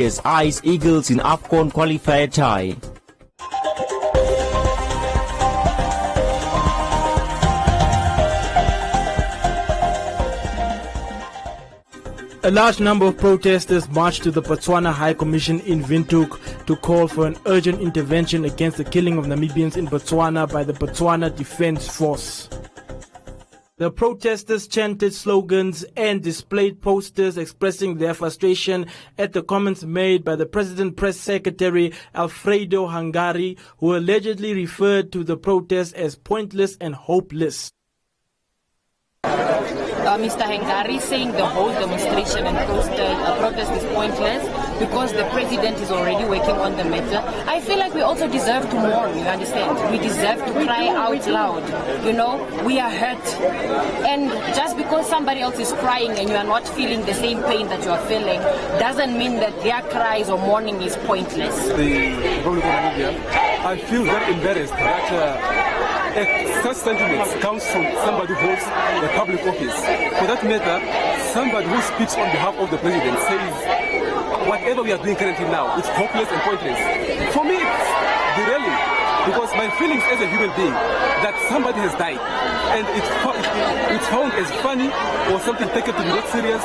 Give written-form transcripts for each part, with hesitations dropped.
Ice Eagles in AFCON qualifier tie. A large number of protesters marched to the Botswana High Commission in Windhoek to call for an urgent intervention against the killing of Namibians in Botswana by the Botswana Defence Force. The protesters chanted slogans and displayed posters expressing their frustration at the comments made by the President Press Secretary Alfredo Hangari, who allegedly referred to the protests as pointless and hopeless. Mr. Hangari saying the whole demonstration and protest is pointless because the president is already working on the matter. I feel like we also deserve to mourn, you understand? We deserve to cry out loud. You know, we are hurt. And just because somebody else is crying and you are not feeling the same pain that you are feeling doesn't mean that their cries or mourning is pointless. The Republic of Namibia, I feel very embarrassed that such sentiments comes from somebody who holds a public office. For that matter, somebody who speaks on behalf of the president says whatever we are doing currently now, it's hopeless and pointless. For me, it's derailing, because my feelings as a human being that somebody has died and it's found as funny or something taken to be not serious.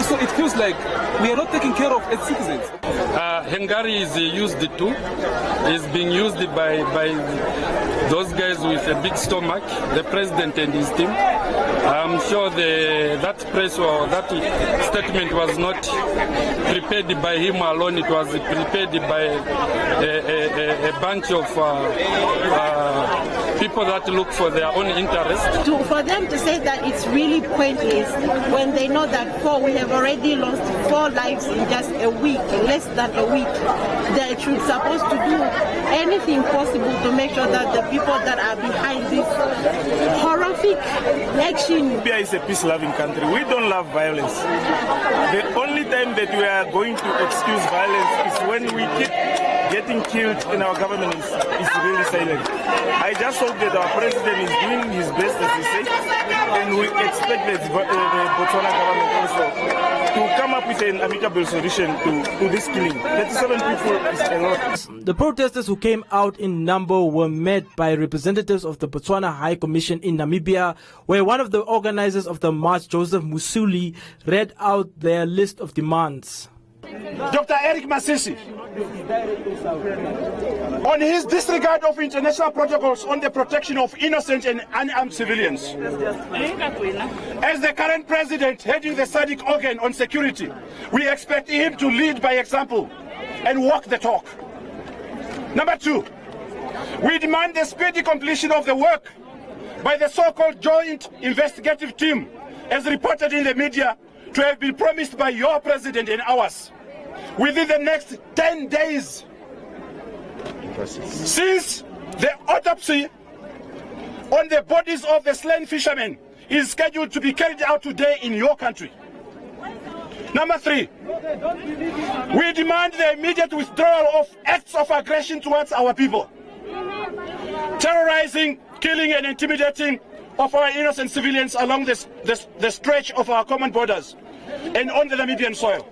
So it feels like we are not taken care of as citizens. Hungary is used to, is being used by those guys with a big stomach, the president and his team. I'm sure that press or that statement was not prepared by him alone. It was prepared by a bunch of people that look for their own interest. For them to say that it's really pointless when they know that we have already lost 4 lives in just a week, less than a week, they should supposed to do anything possible to make sure that the people that are behind this horrific action. Namibia is a peace-loving country. We don't love violence. The only time that we are going to excuse violence is when we keep getting killed and our government is really silent. I just hope that our president is doing his best, as he says, and we expect the Botswana government also to come up with an amicable solution to this killing. 37 people is a lot. The protesters who came out in number were met by representatives of the Botswana High Commission in Namibia, where one of the organizers of the march, Joseph Musuli, read out their list of demands. Dr. Eric Masisi, on his disregard of international protocols on the protection of innocent and unarmed civilians. As the current president heading the SADC organ on security, we expect him to lead by example and walk the talk. Number 2, we demand the speedy completion of the work by the so-called Joint Investigative Team, as reported in the media, to have been promised by your president and ours within the next 10 days. Since the autopsy on the bodies of the slain fishermen is scheduled to be carried out today in your country. Number 3, we demand the immediate withdrawal of acts of aggression towards our people, terrorizing, killing and intimidating of our innocent civilians along the stretch of our common borders and on the Namibian soil.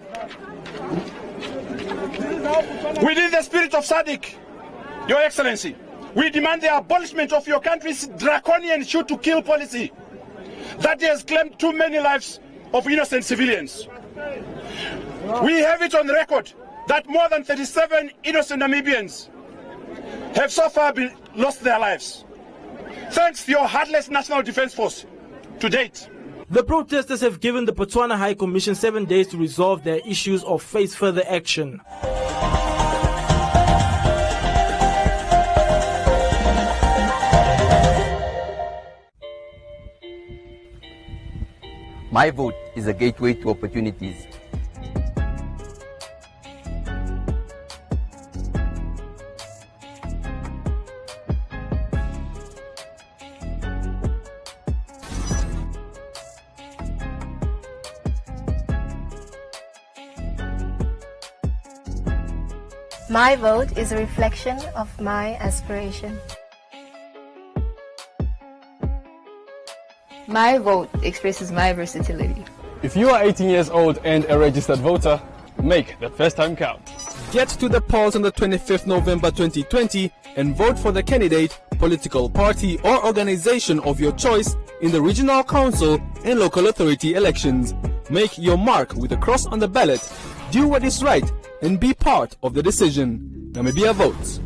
Within the spirit of SADC, Your Excellency, we demand the abolishment of your country's draconian shoot-to-kill policy that has claimed too many lives of innocent civilians. We have it on record that more than 37 innocent Namibians have so far lost their lives, thanks to your heartless National Defence Force to date. The protesters have given the Botswana High Commission 7 days to resolve their issues or face further action. My vote is a gateway to opportunities. My vote is a reflection of my aspiration. My vote expresses my versatility. If you are 18 years old and a registered voter, Make that first time count. Get to the polls on the 25th November 2020 and vote for the candidate, political party or organization of your choice in the regional council and local authority elections. Make your mark with a cross on the ballot. Do what is right and be part of the decision. Namibia votes.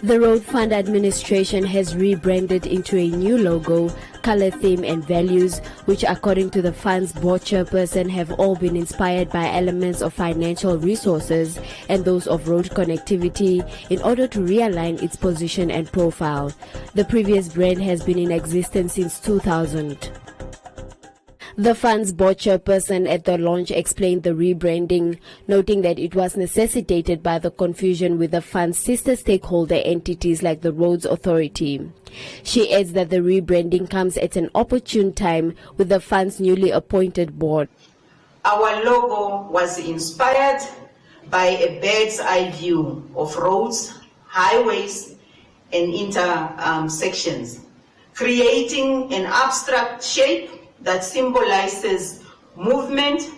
The Road Fund Administration has rebranded into a new logo, color theme and values, which according to the fund's board chairperson have all been inspired by elements of financial resources and those of road connectivity in order to realign its position and profile. The previous brand has been in existence since 2000. The fund's board chairperson at the launch explained the rebranding, noting that it was necessitated by the confusion with the fund's sister stakeholder entities like the Roads Authority. She adds that the rebranding comes at an opportune time with the fund's newly appointed board. Our logo was inspired by a bird's eye view of roads, highways, and intersections, creating an abstract shape that symbolizes movement,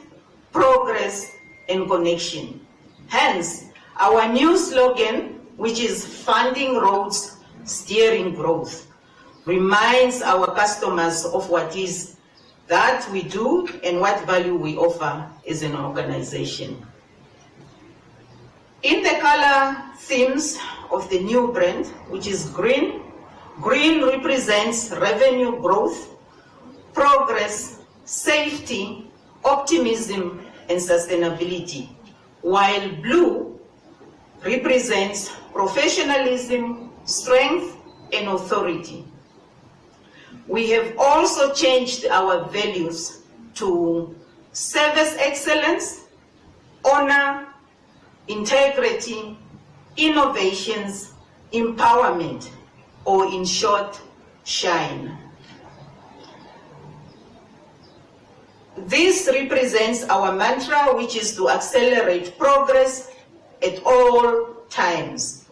progress, and connection. Hence, our new slogan, which is funding roads, steering growth, reminds our customers of what is that we do and what value we offer as an organization. In the color themes of the new brand, which is green, green represents revenue growth, progress, safety, optimism, and sustainability, while blue represents professionalism, strength, and authority. We have also changed our values to service excellence, honor, integrity, innovations, empowerment, or in short, shine. This represents our mantra, which is to accelerate progress at all times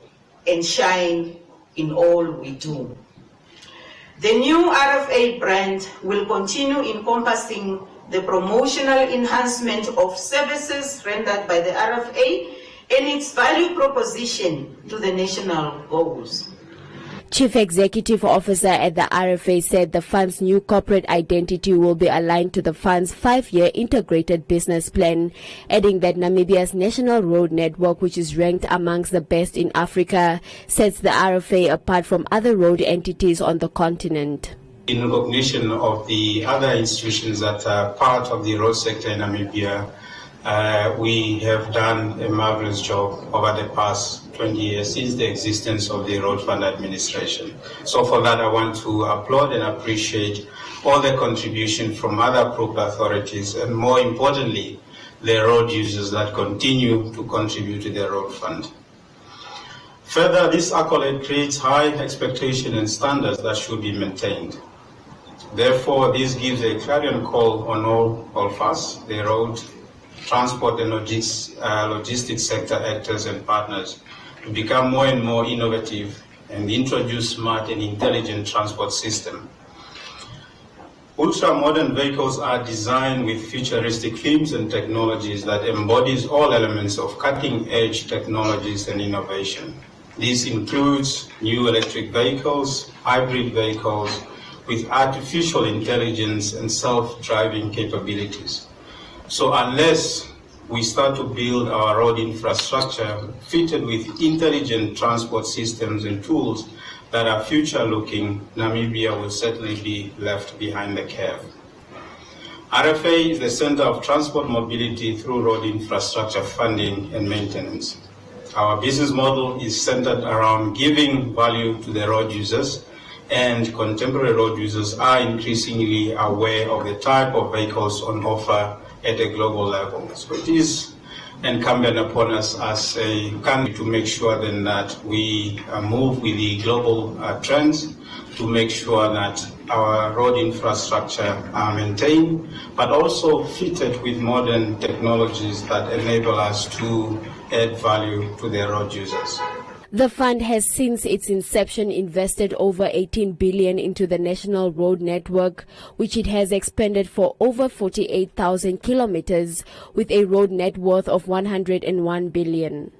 and shine in all we do. The new RFA brand will continue encompassing the promotional enhancement of services rendered by the RFA and its value proposition to the national goals. Chief Executive Officer at the RFA said the fund's new corporate identity will be aligned to the fund's 5-year integrated business plan, adding that Namibia's national road network, which is ranked amongst the best in Africa, sets the RFA apart from other road entities on the continent. In recognition of the other institutions that are part of the road sector in Namibia, we have done a marvelous job over the past 20 years since the existence of the Road Fund Administration. So for that, I want to applaud and appreciate all the contribution from other approved authorities and, more importantly, the road users that continue to contribute to the Road Fund. Further, this accolade creates high expectation and standards that should be maintained. Therefore, this gives a clarion call on all of us, the road, transport and logistics sector actors and partners, to become more and more innovative and introduce smart and intelligent transport system. Ultra-modern vehicles are designed with futuristic themes and technologies that embodies all elements of cutting-edge technologies and innovation. This includes new electric vehicles, hybrid vehicles with artificial intelligence and self-driving capabilities. So unless we start to build our road infrastructure fitted with intelligent transport systems and tools that are future-looking, Namibia will certainly be left behind the curve. RFA is the center of transport mobility through road infrastructure funding and maintenance. Our business model is centered around giving value to the road users, and contemporary road users are increasingly aware of the type of vehicles on offer at a global level. So it is incumbent upon us as a country to make sure then that we move with the global trends, to make sure that our road infrastructure are maintained, but also fitted with modern technologies that enable us to add value to their road users. The fund has since its inception invested over 18 billion into the national road network, which it has expanded for over 48,000 kilometers with a road net worth of 101 billion.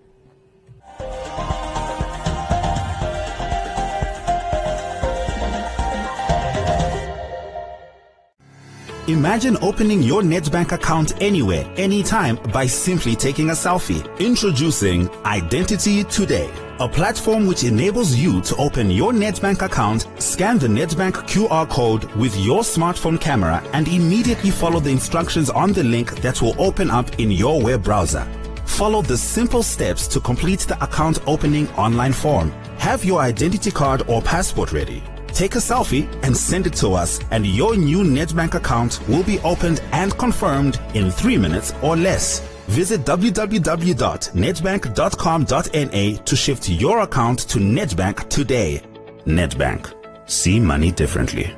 Imagine opening your Nedbank account anywhere, anytime by simply taking a selfie. Introducing Identity Today, a platform which enables you to open your Nedbank account, scan the Nedbank QR code with your smartphone camera, and immediately follow the instructions on the link that will open up in your web browser. Follow the simple steps to complete the account opening online form. Have your identity card or passport ready. Take a selfie and send it to us, and your new Nedbank account will be opened and confirmed in 3 minutes or less. Visit www.nedbank.com.na to shift your account to Nedbank today. Nedbank. See money differently.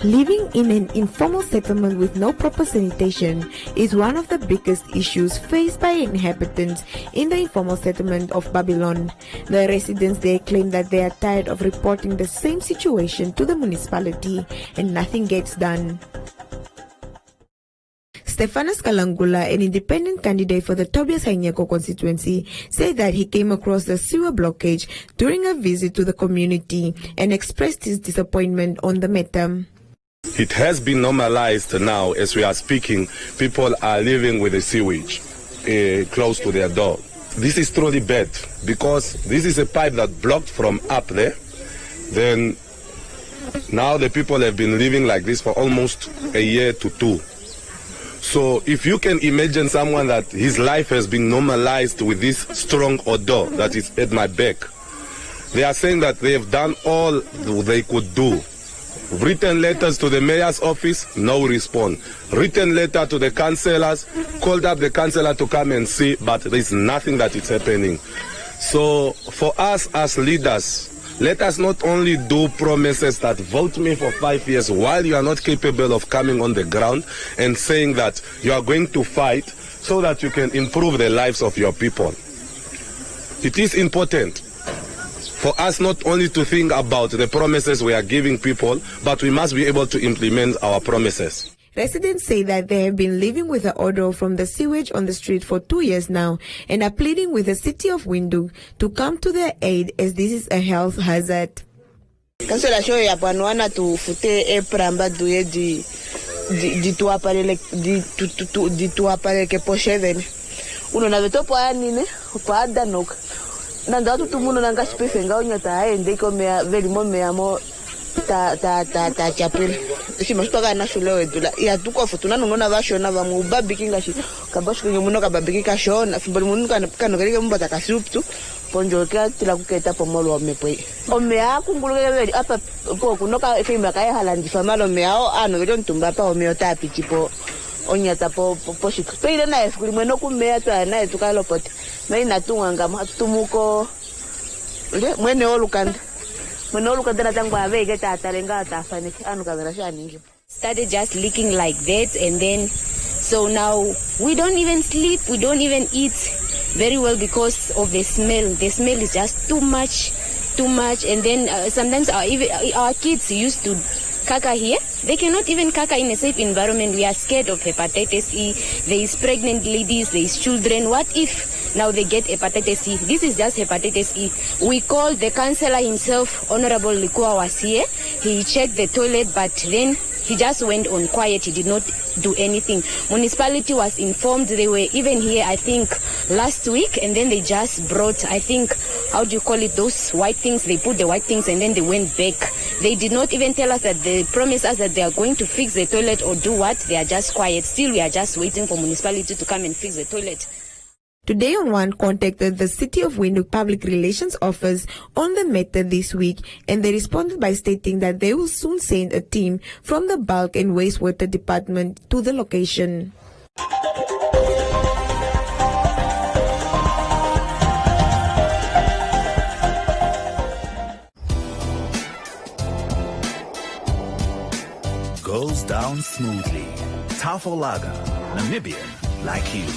Living in an informal settlement with no proper sanitation is one of the biggest issues faced by inhabitants in the informal settlement of Babylon. The residents there claim that they are tired of reporting the same situation to the municipality and nothing gets done. Stephanus Kalangula, an independent candidate for the Tobias Hainyeko constituency, said that he came across the sewer blockage during a visit to the community and expressed his disappointment on the matter. It has been normalized now as we are speaking. People are living with the sewage close to their door. This is truly bad because this is a pipe that blocked from up there. Then now the people have been living like this for almost a year to two. So if you can imagine someone that his life has been normalized with this strong odor that is at my back, they are saying that they have done all they could do. Written letters to the mayor's office, no response. Written letter to the councillors, called up the councillor to come and see, but there is nothing that is happening. So for us as leaders, let us not only do promises that vote me for 5 years while you are not capable of coming on the ground and saying that you are going to fight so that you can improve the lives of your people. It is important for us not only to think about the promises we are giving people, but we must be able to implement our promises. Residents say that they have been living with the odor from the sewage on the street for 2 years now and are pleading with the city of Windhoek to come to their aid as this is a health hazard. Kansela show ya panwana tu fute e pramba duye di tuapare ke poshevene. Uno na veto pa nine pa danok. Nanda tu tumuno nanga spife nga onyata haende ko me veli mo me amo ta chapel. Si mashtoka na shule wedula. Ya tuko futuna nona vashona va mu babiki ngashi. Kabasho nyomuno kababiki ka shona. Fibali munu kana kerike mbata ka suptu. Ponjo ka tila kuketa pomolo me poi. O me a kunguluke veli apa ko kunoka efimba ka halandi famalo me ao ano velo ntumba pa o me ota pichipo. Onyata po shik. Peile na efkuli mweno kumea to na etukalo pote. Mai natunganga matumuko le mwene olukanda. Mwene olukanda natangwa aveke tatarenga tafaniki anu kavera shaningi. Started just leaking like that, and then so now we don't even sleep, we don't even eat very well because of the smell. The smell is just too much, and then sometimes our kids used to kaka here. They cannot even kaka in a safe environment. We are scared of hepatitis E. There is pregnant ladies, there is children. What if now they get hepatitis E? This is just hepatitis E. We called the councillor himself, Honorable Likua was here. He checked the toilet, but then he just went on quiet. He did not do anything. Municipality was informed. They were even here, I think, last week, and then they just brought, I think, how do you call it, those white things. They put the white things and then they went back. They did not even tell us that they promised us that they are going to fix the toilet or do what. They are just quiet. Still, we are just waiting for municipality to come and fix the toilet. Today on One contacted the City of Windhoek Public Relations Office on the matter this week, and they responded by stating that they will soon send a team from the Bulk and Wastewater Department to the location. Goes down smoothly. Tafel Lager, Namibian like you.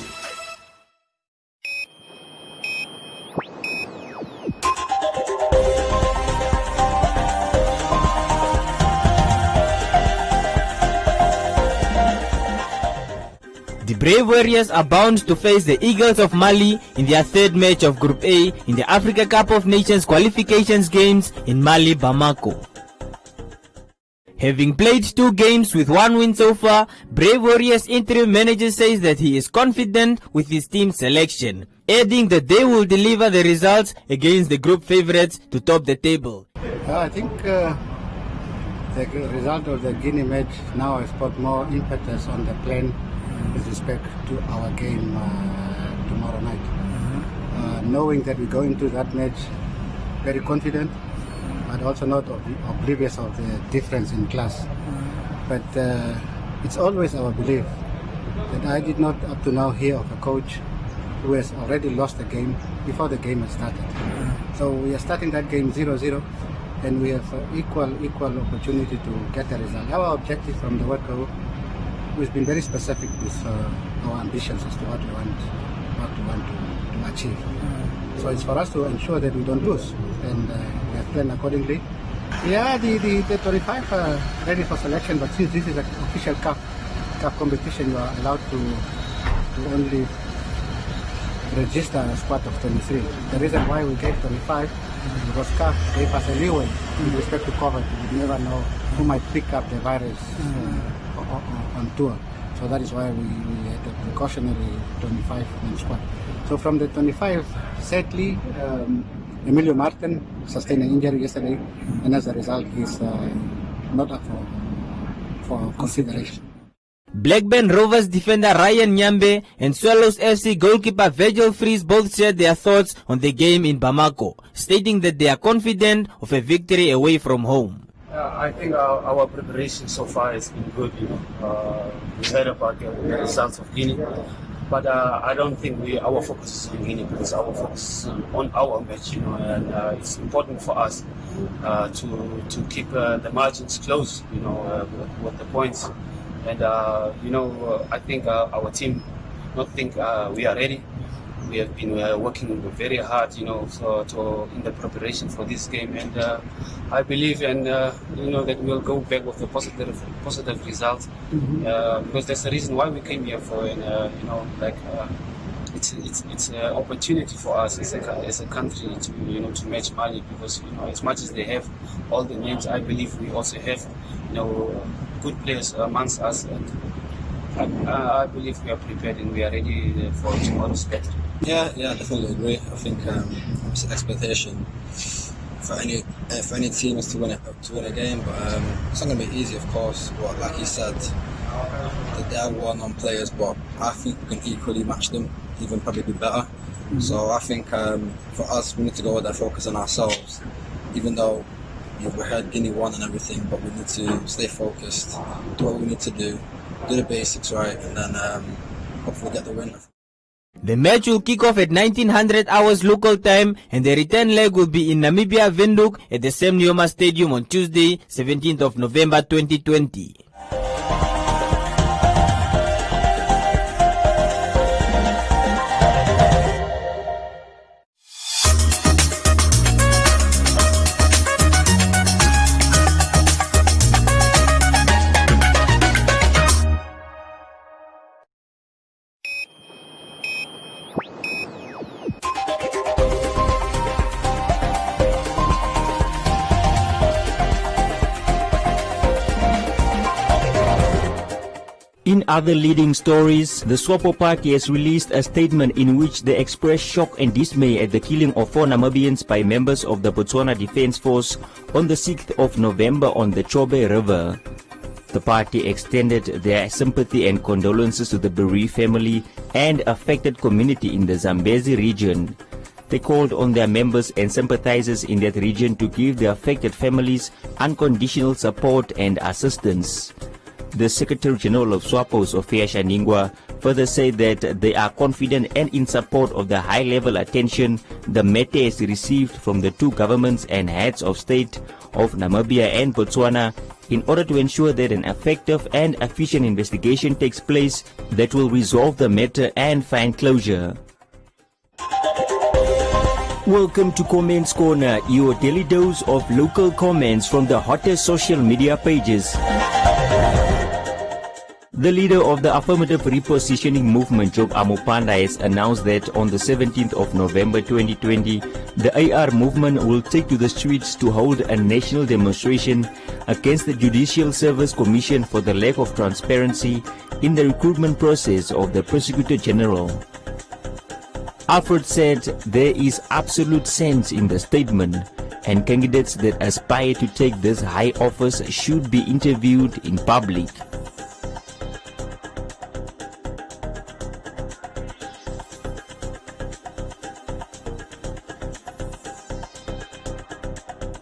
The Brave Warriors are bound to face the Eagles of Mali in their third match of Group A in the Africa Cup of Nations qualifications games in Mali, Bamako. Having played 2 games with 1 win so far, Brave Warriors interim manager says that he is confident with his team selection, adding that they will deliver the results against the group favorites to top the table. I think the result of the Guinea match now has put more impetus on the plan with respect to our game tomorrow night. Knowing that we go into that match very confident, but also not oblivious of the difference in class. But it's always our belief that I did not up to now hear of a coach who has already lost the game before the game has started. So we are starting that game 0-0, and we have equal opportunity to get the result. Our objective from the word go, we've been very specific with our ambitions as to what we want to achieve. So it's for us to ensure that we don't lose, and we have planned accordingly. Yeah, the 25 are ready for selection, but since this is an official cup competition, you are allowed to only register a squad of 23. The reason why we gave 25 because CAF gave us a leeway in respect to COVID. We never know who might pick up the virus on tour. So that is why we had a precautionary 25-man squad. So from the 25, sadly, Emilio Martin sustained an injury yesterday, and as a result, he's not up for consideration. Blackburn Rovers defender Ryan Nyambe and Swallows FC goalkeeper Virgil Fries both shared their thoughts on the game in Bamako, stating that they are confident of a victory away from home. I think our preparation so far has been good. We heard about the results of Guinea, but I don't think our focus is on Guinea, because our focus is on our match. And it's important for us to keep the margins close. With the points. And I think our team not think we are ready. We have been working very hard, in the preparation for this game, and I believe that we'll go back with a positive result, because that's the reason why we came here for, it's an opportunity for us as a country to match Mali, because as much as they have all the names, I believe we also have good players amongst us, and I believe we are prepared and we are ready for tomorrow's battle. Yeah, definitely agree. I think it's an expectation for any team is to win a game, but it's not going to be easy, of course. But like you said, they are well-known players, but I think we can equally match them, even probably be better. So I think for us, we need to go with that focus on ourselves, even though we heard Guinea won and everything, but we need to stay focused, do what we need to do the basics right, and then hopefully get the win. The match will kick off at 1900 hours local time, and the return leg will be in Namibia, Windhoek at the Sam Nujoma Stadium on Tuesday, 17th of November 2020. In other leading stories, the SWAPO party has released a statement in which they express shock and dismay at the killing of 4 Namibians by members of the Botswana Defence Force on the 6th of November on the Chobe River. The party extended their sympathy and condolences to the bereaved family and affected community in the Zambezi region. They called on their members and sympathizers in that region to give the affected families unconditional support and assistance. The Secretary General of SWAPO, Sophia Shaningwa, further said that they are confident and in support of the high-level attention the matter has received from the two governments and heads of state of Namibia and Botswana in order to ensure that an effective and efficient investigation takes place that will resolve the matter and find closure. Welcome to Comments Corner, your daily dose of local comments from the hottest social media pages. The leader of the affirmative repositioning movement, Job Amupanda, has announced that on the 17th of November 2020, the AR movement will take to the streets to hold a national demonstration against the Judicial Service Commission for the lack of transparency in the recruitment process of the Prosecutor General. Alfred said there is absolute sense in the statement, and candidates that aspire to take this high office should be interviewed in public.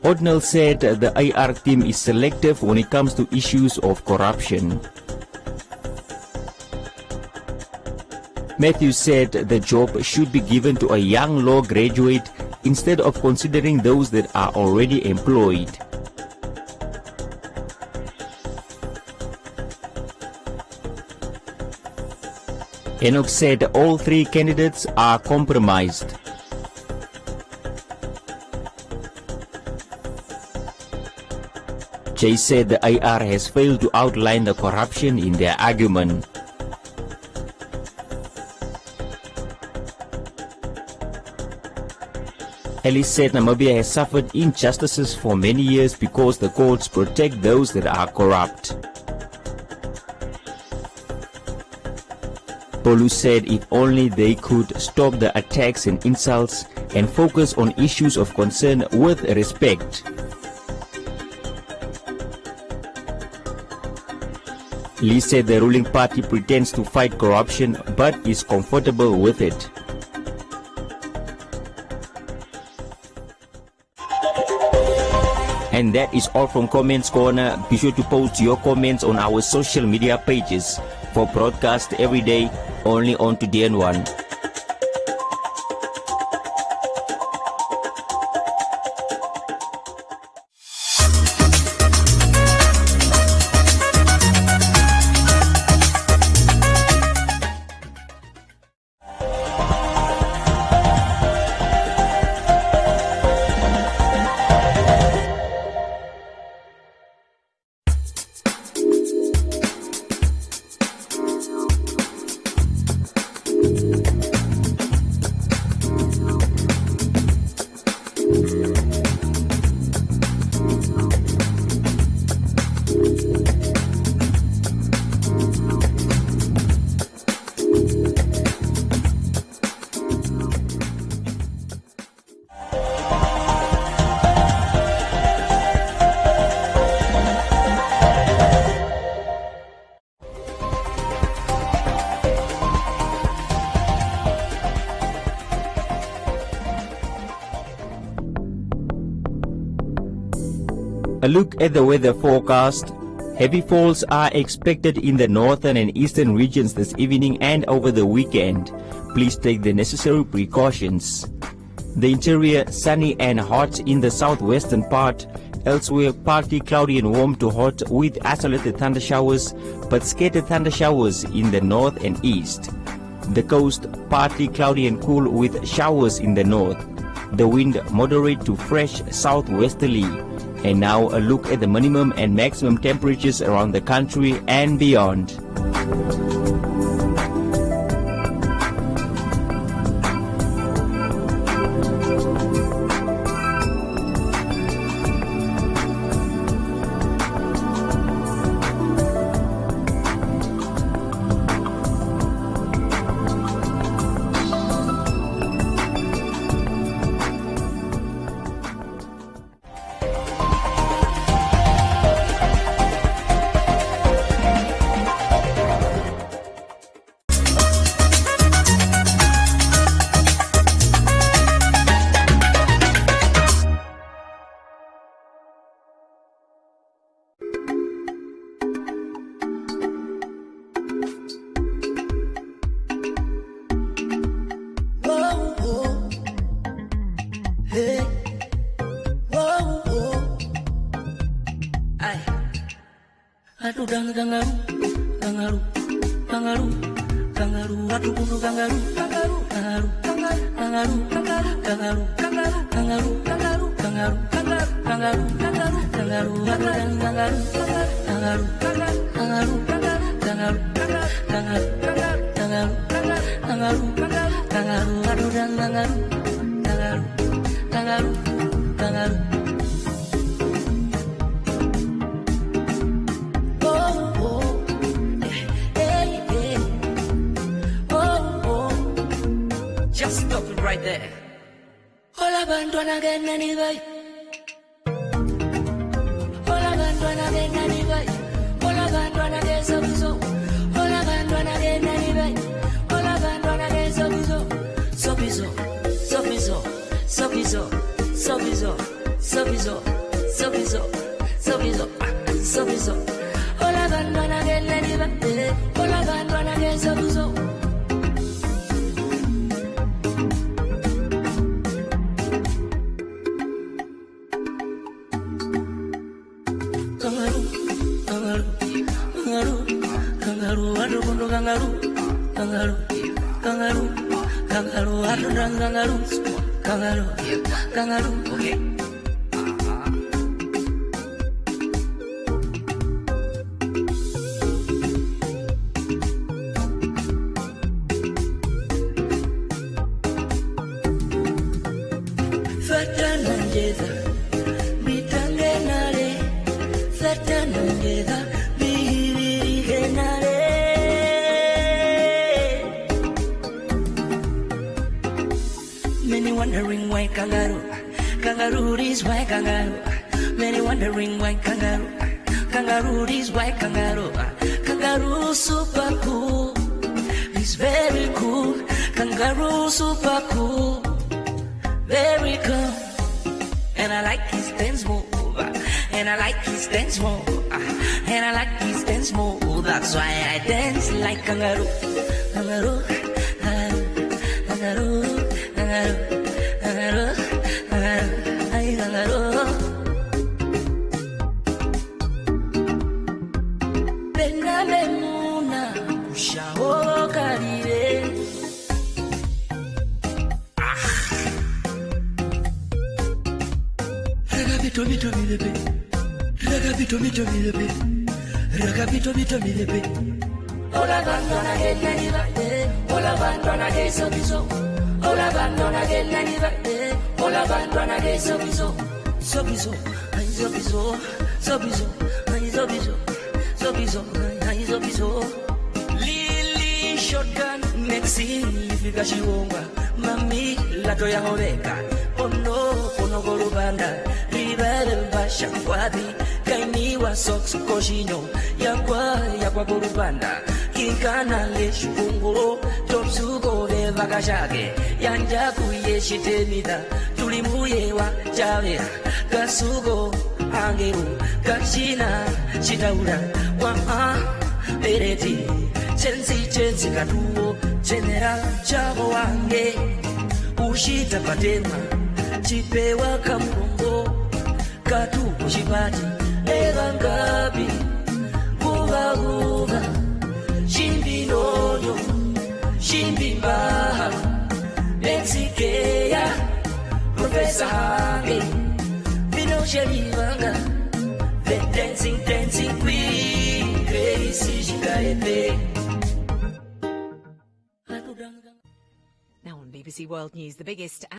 Odnell said the AR team is selective when it comes to issues of corruption. Matthews said the job should be given to a young law graduate instead of considering those that are already employed. Enoch said all three candidates are compromised. Jay said the AR has failed to outline the corruption in their argument. Ellis said Namibia has suffered injustices for many years because the courts protect those that are corrupt. Polu said if only they could stop the attacks and insults and focus on issues of concern with respect. Lee said the ruling party pretends to fight corruption but is comfortable with it. And that is all from Comments Corner. Be sure to post your comments on our social media pages for broadcast every day only on Today and One. A look at the weather forecast. Heavy falls are expected in the northern and eastern regions this evening and over the weekend. Please take the necessary precautions. The interior sunny and hot in the southwestern part. Elsewhere partly cloudy and warm to hot with isolated thunder showers, but scattered thunder showers in the north and east. The coast partly cloudy and cool with showers in the north. The wind moderate to fresh southwesterly. And now a look at the minimum and maximum temperatures around the country and beyond. Just stop it right there. Hola bandwana gena ni vai. Hola bandwana gena ni vai. Hola bandwana ge sobizo. Hola bandwana gena ni vai. Hola bandwana ge sobizo. Sobizo, sobizo, sobizo, sobizo, sobizo, sobizo, sobizo, sobizo. Hola bandwana gena ni vai. Hola bandwana ge sobizo. Okay. Many wondering why kangaroo. Kangaroo is why kangaroo. Many wondering why kangaroo. Kangaroo is why kangaroo. Kangaroo super cool. He's very cool. Kangaroo super cool. Very cool. And I like his dance move. And I like his dance move. And I like his dance move. That's why I dance like kangaroo. Kangaroo. Kangaroo. Kangaroo, kangaroo, kangaroo, ay kangaroo. Bena memuna, ushaho karire. Ragabito bito milepe, ragabito bito milepe, ragabito bito milepe. Ola bandona gena ni va, ola bandona ge sobizo. Ola bandona gena ni va, ola bandona ge sobizo, sobizo, ay sobizo, sobizo, ay sobizo, sobizo, ay sobizo. Lili shotgun, Maxine ifika shiwonga, mami lato ya hoveka, ono golubanda, ribere basha kwadi, kainiwa socks koshino, yakwa golubanda. Kinkana le shukunguro, topsuko le vakashake, yanja kuye shitemida, tulimuye wa chavera, kasugo angeru, kashina chitaura, wa bereti, chensi katuo, general chavo wange, ushita patema, chipewa kamungo, katu kushipati, evangabi, guva, Shimbi nono, shimbi mbaha, Mexikeya, Professor Hange, Bino Sherivanga, the dancing queen, Gracie Shikaepe. Now on BBC World News, the biggest